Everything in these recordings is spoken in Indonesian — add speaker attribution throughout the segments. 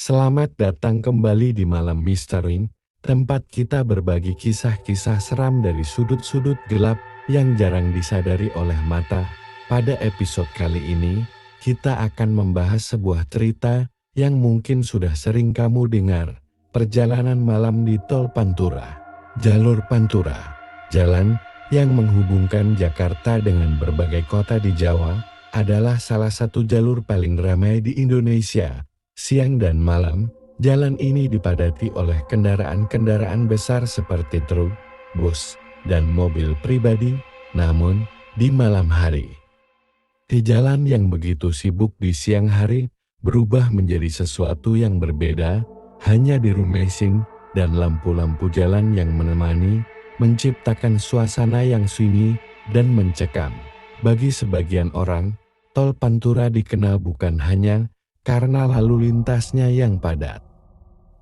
Speaker 1: Selamat datang kembali di Malam Misteri, tempat kita berbagi kisah-kisah seram dari sudut-sudut gelap yang jarang disadari oleh mata. Pada episode kali ini, kita akan membahas sebuah cerita yang mungkin sudah sering kamu dengar. Perjalanan malam di Tol Pantura. Jalur Pantura, jalan yang menghubungkan Jakarta dengan berbagai kota di Jawa, adalah salah satu jalur paling ramai di Indonesia. Siang dan malam, jalan ini dipadati oleh kendaraan-kendaraan besar seperti truk, bus, dan mobil pribadi. Namun, di malam hari, di jalan yang begitu sibuk di siang hari, berubah menjadi sesuatu yang berbeda. Hanya biru mesin dan lampu-lampu jalan yang menemani, menciptakan suasana yang sunyi dan mencekam. Bagi sebagian orang, Tol Pantura dikenal bukan hanya karena lalu lintasnya yang padat,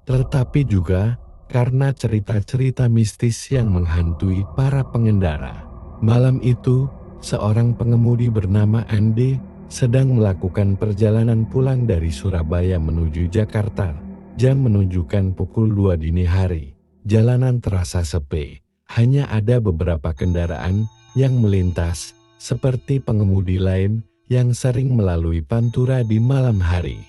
Speaker 1: tetapi juga karena cerita-cerita mistis yang menghantui para pengendara. Malam itu, seorang pengemudi bernama Andi sedang melakukan perjalanan pulang dari Surabaya menuju Jakarta. Jam menunjukkan pukul 2 dini hari. Jalanan terasa sepi, hanya ada beberapa kendaraan yang melintas, seperti pengemudi lain yang sering melalui Pantura di malam hari.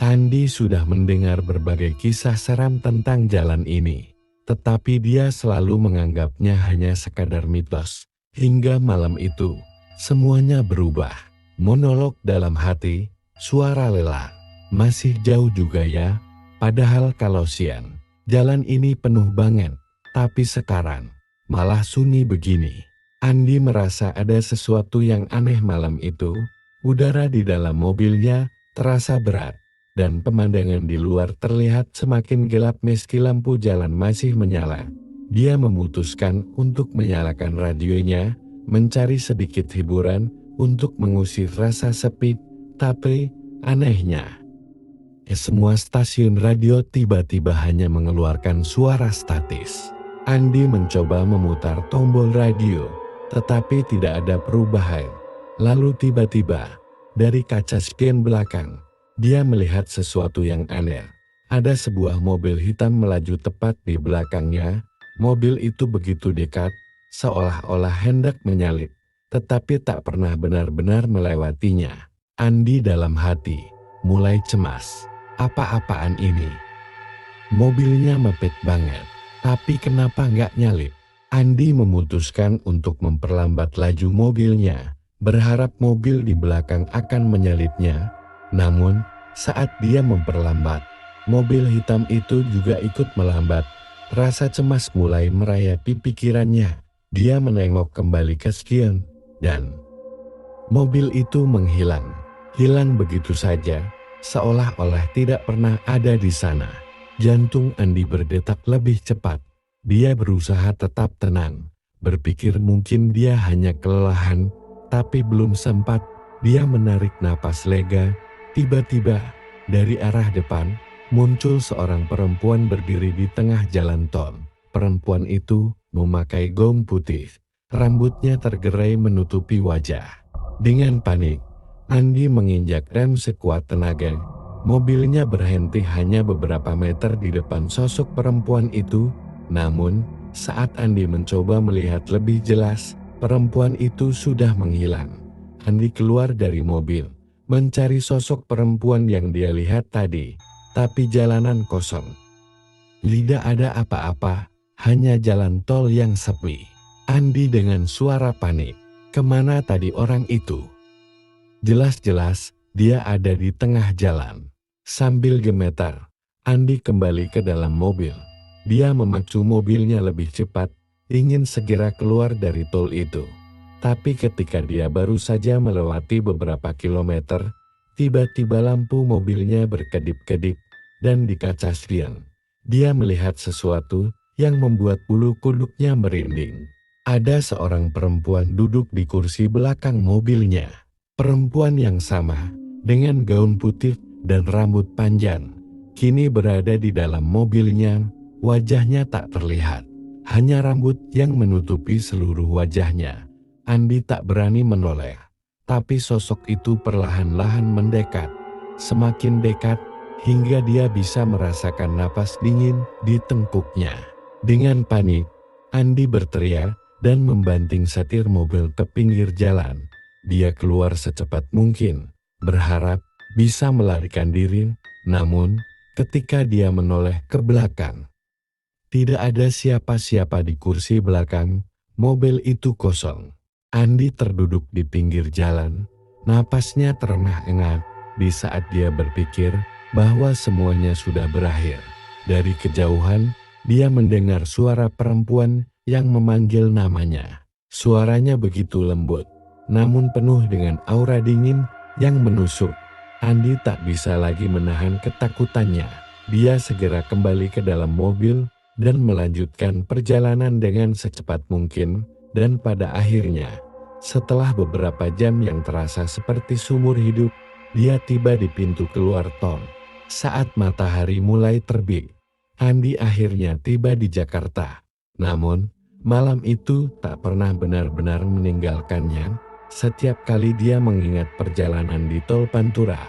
Speaker 1: Andi sudah mendengar berbagai kisah seram tentang jalan ini, tetapi dia selalu menganggapnya hanya sekadar mitos. Hingga malam itu, semuanya berubah. Monolog dalam hati, suara lelah. Masih jauh juga ya, padahal kalau siang, jalan ini penuh banget, tapi sekarang malah sunyi begini. Andi merasa ada sesuatu yang aneh malam itu. Udara di dalam mobilnya terasa berat, dan pemandangan di luar terlihat semakin gelap meski lampu jalan masih menyala. Dia memutuskan untuk menyalakan radionya, mencari sedikit hiburan untuk mengusir rasa sepi. Tapi anehnya, semua stasiun radio tiba-tiba hanya mengeluarkan suara statis. Andi mencoba memutar tombol radio, tetapi tidak ada perubahan. Lalu tiba-tiba, dari kaca spion belakang, dia melihat sesuatu yang aneh. Ada sebuah mobil hitam melaju tepat di belakangnya. Mobil itu begitu dekat, seolah-olah hendak menyalip, tetapi tak pernah benar-benar melewatinya. Andi dalam hati mulai cemas. Apa-apaan ini? Mobilnya mepet banget, tapi kenapa nggak nyalip? Andi memutuskan untuk memperlambat laju mobilnya, berharap mobil di belakang akan menyalipnya. Namun, saat dia memperlambat, mobil hitam itu juga ikut melambat. Rasa cemas mulai merayap pikirannya. Dia menengok kembali ke spion, dan mobil itu menghilang. Hilang begitu saja, seolah-olah tidak pernah ada di sana. Jantung Andi berdetak lebih cepat. Dia berusaha tetap tenang, berpikir mungkin dia hanya kelelahan, tapi belum sempat. Dia menarik napas lega. Tiba-tiba, dari arah depan, muncul seorang perempuan berdiri di tengah jalan tol. Perempuan itu memakai gaun putih, rambutnya tergerai menutupi wajah. Dengan panik, Andi menginjak rem sekuat tenaga. Mobilnya berhenti hanya beberapa meter di depan sosok perempuan itu. Namun, saat Andi mencoba melihat lebih jelas, perempuan itu sudah menghilang. Andi keluar dari mobil, mencari sosok perempuan yang dia lihat tadi, tapi jalanan kosong. Tidak ada apa-apa, hanya jalan tol yang sepi. Andi dengan suara panik, kemana tadi orang itu? Jelas-jelas, dia ada di tengah jalan. Sambil gemetar, Andi kembali ke dalam mobil. Dia memacu mobilnya lebih cepat, ingin segera keluar dari tol itu. Tapi ketika dia baru saja melewati beberapa kilometer, tiba-tiba lampu mobilnya berkedip-kedip, dan di kaca spion, dia melihat sesuatu yang membuat bulu kuduknya merinding. Ada seorang perempuan duduk di kursi belakang mobilnya. Perempuan yang sama, dengan gaun putih dan rambut panjang, kini berada di dalam mobilnya. Wajahnya tak terlihat, hanya rambut yang menutupi seluruh wajahnya. Andi tak berani menoleh, tapi sosok itu perlahan-lahan mendekat. Semakin dekat, hingga dia bisa merasakan napas dingin di tengkuknya. Dengan panik, Andi berteriak dan membanting setir mobil ke pinggir jalan. Dia keluar secepat mungkin, berharap bisa melarikan diri, namun ketika dia menoleh ke belakang, tidak ada siapa-siapa di kursi belakang, mobil itu kosong. Andi terduduk di pinggir jalan, napasnya terengah-engah di saat dia berpikir bahwa semuanya sudah berakhir. Dari kejauhan, dia mendengar suara perempuan yang memanggil namanya. Suaranya begitu lembut, namun penuh dengan aura dingin yang menusuk. Andi tak bisa lagi menahan ketakutannya. Dia segera kembali ke dalam mobil dan melanjutkan perjalanan dengan secepat mungkin, dan pada akhirnya, setelah beberapa jam yang terasa seperti seumur hidup, dia tiba di pintu keluar tol. Saat matahari mulai terbit, Andi akhirnya tiba di Jakarta. Namun, malam itu tak pernah benar-benar meninggalkannya. Setiap kali dia mengingat perjalanan di tol Pantura,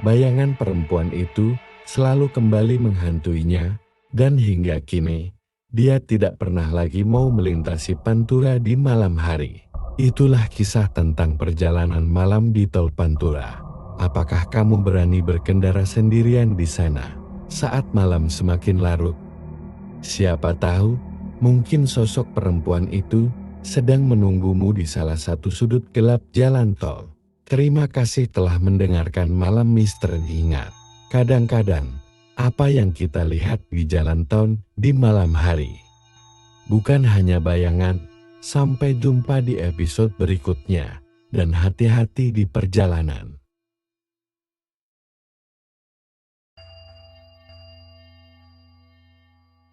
Speaker 1: bayangan perempuan itu selalu kembali menghantuinya, dan hingga kini, dia tidak pernah lagi mau melintasi Pantura di malam hari. Itulah kisah tentang perjalanan malam di tol Pantura. Apakah kamu berani berkendara sendirian di sana saat malam semakin larut? Siapa tahu, mungkin sosok perempuan itu sedang menunggumu di salah satu sudut gelap jalan tol. Terima kasih telah mendengarkan Malam Misteri. Ingat, kadang-kadang apa yang kita lihat di jalan tol di malam hari bukan hanya bayangan. Sampai jumpa di episode berikutnya, dan hati-hati di perjalanan.